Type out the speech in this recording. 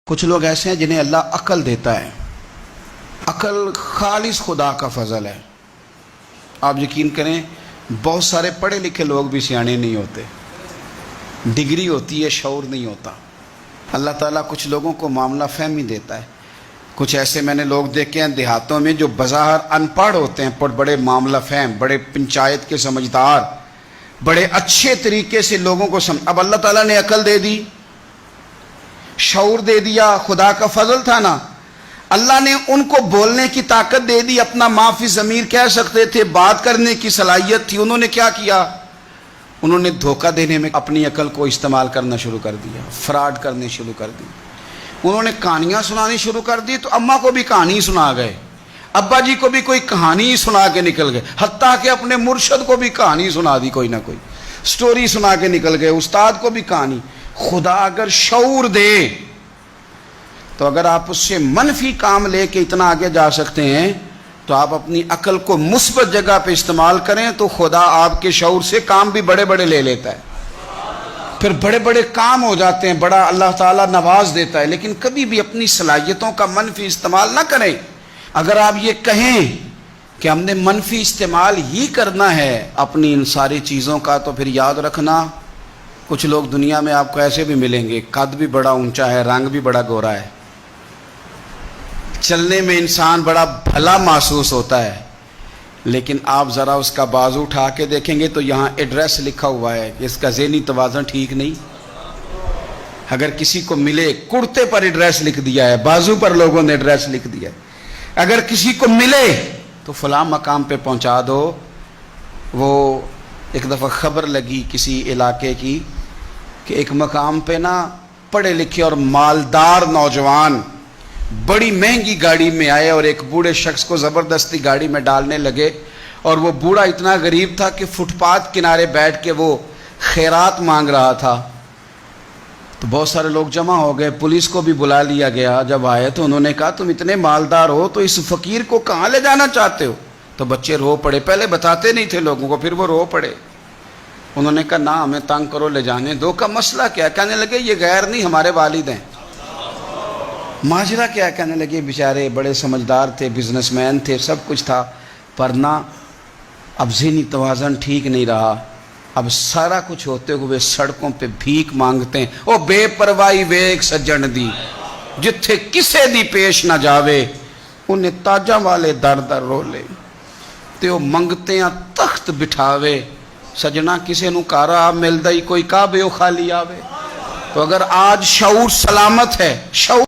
کچھ لوگ ایسے ہیں جنہیں اللہ عقل دیتا ہے. عقل خالص خدا کا فضل ہے. آپ یقین کریں بہت سارے پڑھے لکھے لوگ بھی سیانے نہیں ہوتے. ڈگری ہوتی ہے، شعور نہیں ہوتا. اللہ تعالیٰ کچھ لوگوں کو معاملہ فہمی دیتا ہے. کچھ ایسے میں نے لوگ دیکھے ہیں دیہاتوں میں جو بظاہر ان پڑھ ہوتے ہیں پر بڑے معاملہ فہم، بڑے پنچایت کے سمجھدار، بڑے اچھے طریقے سے لوگوں کو اب اللہ تعالیٰ نے عقل دے دی، شعور دے دیا. خدا کا فضل تھا نا. اللہ نے ان کو بولنے کی طاقت دے دی. اپنا معافی ضمیر کہہ سکتے تھے، بات کرنے کی صلاحیت تھی. انہوں نے کیا کیا؟ انہوں نے دھوکہ دینے میں اپنی عقل کو استعمال کرنا شروع کر دیا، فراڈ کرنے شروع کر دی. انہوں نے کہانیاں سنانی شروع کر دی تو اماں کو بھی کہانی سنا گئے، ابا جی کو بھی کوئی کہانی سنا کے نکل گئے، حتیٰ کہ اپنے مرشد کو بھی کہانی سنا دی، کوئی نہ کوئی سٹوری سنا کے نکل گئے، استاد کو بھی کہانی. خدا اگر شعور دے تو اگر آپ اس سے منفی کام لے کے اتنا آگے جا سکتے ہیں تو آپ اپنی عقل کو مثبت جگہ پہ استعمال کریں تو خدا آپ کے شعور سے کام بھی بڑے بڑے لے لیتا ہے. پھر بڑے بڑے کام ہو جاتے ہیں، بڑا اللہ تعالیٰ نواز دیتا ہے. لیکن کبھی بھی اپنی صلاحیتوں کا منفی استعمال نہ کریں. اگر آپ یہ کہیں کہ ہم نے منفی استعمال ہی کرنا ہے اپنی ان ساری چیزوں کا، تو پھر یاد رکھنا کچھ لوگ دنیا میں آپ کو ایسے بھی ملیں گے، قد بھی بڑا اونچا ہے، رنگ بھی بڑا گورا ہے، چلنے میں انسان بڑا بھلا محسوس ہوتا ہے، لیکن آپ ذرا اس کا بازو اٹھا کے دیکھیں گے تو یہاں ایڈریس لکھا ہوا ہے کہ اس کا ذہنی توازن ٹھیک نہیں. اگر کسی کو ملے، کرتے پر ایڈریس لکھ دیا ہے، بازو پر لوگوں نے ایڈریس لکھ دیا ہے. اگر کسی کو ملے تو فلاں مقام پہ پہنچا دو. وہ ایک دفعہ خبر لگی کسی علاقے کی کہ ایک مقام پہ نا پڑھے لکھے اور مالدار نوجوان بڑی مہنگی گاڑی میں آئے اور ایک بوڑھے شخص کو زبردستی گاڑی میں ڈالنے لگے. اور وہ بوڑھا اتنا غریب تھا کہ فٹ پاتھ کنارے بیٹھ کے وہ خیرات مانگ رہا تھا. تو بہت سارے لوگ جمع ہو گئے، پولیس کو بھی بلا لیا گیا. جب آئے تو انہوں نے کہا تم اتنے مالدار ہو تو اس فقیر کو کہاں لے جانا چاہتے ہو؟ تو بچے رو پڑے. پہلے بتاتے نہیں تھے لوگوں کو، پھر وہ رو پڑے. انہوں نے کہا نہ ہمیں تنگ کرو، لے جانے دو. کا مسئلہ کیا؟ کہنے لگے یہ غیر نہیں ہمارے والد ہیں. ماجرا کیا؟ کہنے لگے بیچارے بڑے سمجھدار تھے، بزنس مین تھے، سب کچھ تھا، پر نہ اب ذہنی توازن ٹھیک نہیں رہا. اب سارا کچھ ہوتے ہوئے سڑکوں پہ بھیک مانگتے ہیں. او بے پرواہی ویک سجن دی، جتھے کسے دی پیش نہ جاوے انہیں تاجاں والے در در رولے. تے او منگتے ہیں تخت بٹھاوے. سجنا کسے نو کارا ملدا ہی کوئی کعبے او خالی آوے. تو اگر آج شعور سلامت ہے، شعور